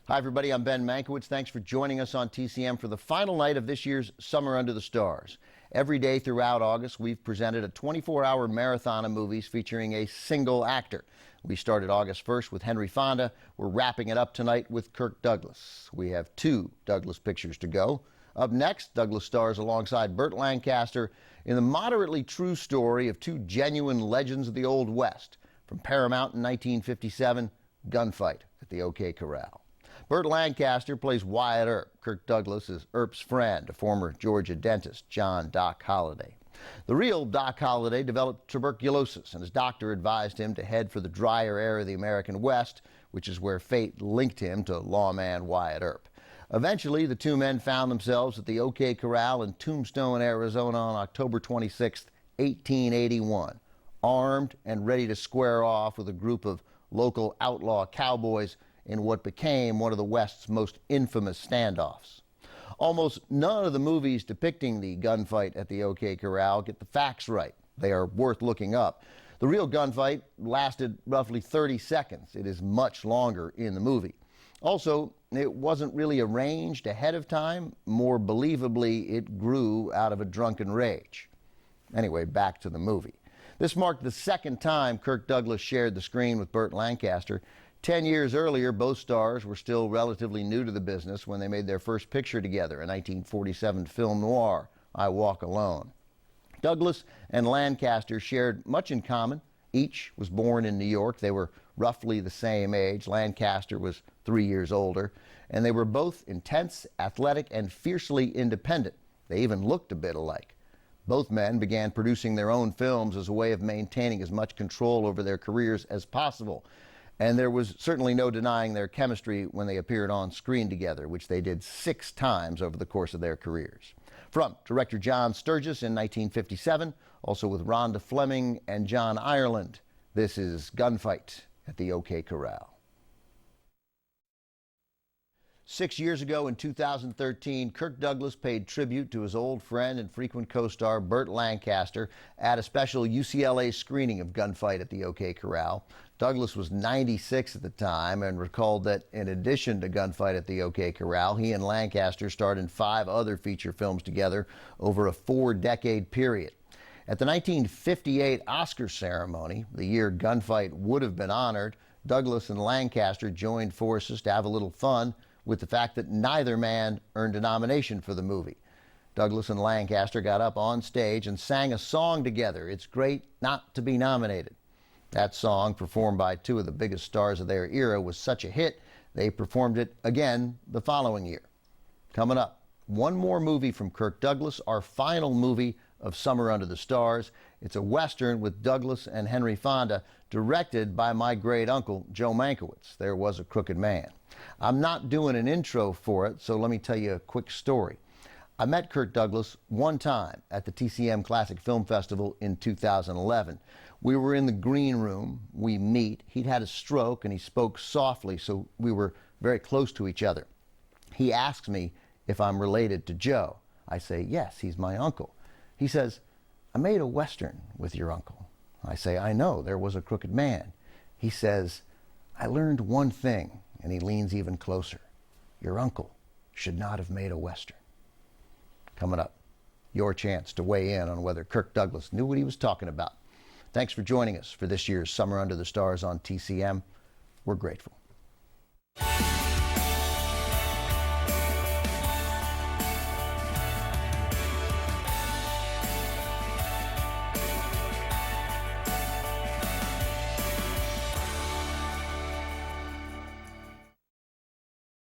Hi, everybody. I'm Ben Mankiewicz. Thanks for joining us on TCM for the final night of this year's Summer Under the Stars. Every day throughout August, we've presented a 24-hour marathon of movies featuring a single actor. We started August 1st with Henry Fonda. We're wrapping it up tonight with Kirk Douglas. We have 2 Douglas pictures to go. Up next, Douglas stars alongside Burt Lancaster in the moderately true story of 2 genuine legends of the Old West. From Paramount in 1957, Gunfight at the OK Corral. Burt Lancaster plays Wyatt Earp. Kirk Douglas is Earp's friend, a former Georgia dentist, John Doc Holliday. The real Doc Holliday developed tuberculosis, and his doctor advised him to head for the drier air of the American West, which is where fate linked him to lawman Wyatt Earp. Eventually, the 2 men found themselves at the OK Corral in Tombstone, Arizona on October 26, 1881, armed and ready to square off with a group of local outlaw cowboys in what became one of the West's most infamous standoffs. Almost none of the movies depicting the gunfight at the OK Corral get the facts right. They are worth looking up. The real gunfight lasted roughly 30 seconds. It is much longer in the movie. Also, it wasn't really arranged ahead of time. More believably, it grew out of a drunken rage. Anyway, back to the movie. This marked the 2nd time Kirk Douglas shared the screen with Burt Lancaster. 10 years earlier, both stars were still relatively new to the business when they made their first picture together, a 1947 film noir, I Walk Alone. Douglas and Lancaster shared much in common. Each was born in New York. They were roughly the same age. Lancaster was 3 years older, and they were both intense, athletic, and fiercely independent. They even looked a bit alike. Both men began producing their own films as a way of maintaining as much control over their careers as possible. And there was certainly no denying their chemistry when they appeared on screen together, which they did 6 times over the course of their careers. From director John Sturges in 1957, also with Rhonda Fleming and John Ireland, this is Gunfight at the OK Corral. 6 years ago in 2013, Kirk Douglas paid tribute to his old friend and frequent co-star Burt Lancaster at a special UCLA screening of Gunfight at the OK Corral. Douglas was 96 at the time and recalled that in addition to Gunfight at the OK Corral, he and Lancaster starred in 5 other feature films together over a 4-decade period. At the 1958 Oscar ceremony, the year Gunfight would have been honored, Douglas and Lancaster joined forces to have a little fun with the fact that neither man earned a nomination for the movie. Douglas and Lancaster got up on stage and sang a song together, "It's Great Not to Be Nominated." That song, performed by 2 of the biggest stars of their era, was such a hit, they performed it again the following year. Coming up, one more movie from Kirk Douglas, our final movie of Summer Under the Stars. It's a Western with Douglas and Henry Fonda, directed by my great uncle, Joe Mankiewicz. There Was a Crooked Man. I'm not doing an intro for it, so let me tell you a quick story. I met Kirk Douglas one time at the TCM Classic Film Festival in 2011. We were in the green room. We meet. He'd had a stroke and he spoke softly, so we were very close to each other. He asks me if I'm related to Joe. I say, yes, he's my uncle. He says, I made a Western with your uncle. I say, I know, There Was a Crooked Man. He says, I learned one thing, and he leans even closer. Your uncle should not have made a Western. Coming up, your chance to weigh in on whether Kirk Douglas knew what he was talking about. Thanks for joining us for this year's Summer Under the Stars on TCM. We're grateful.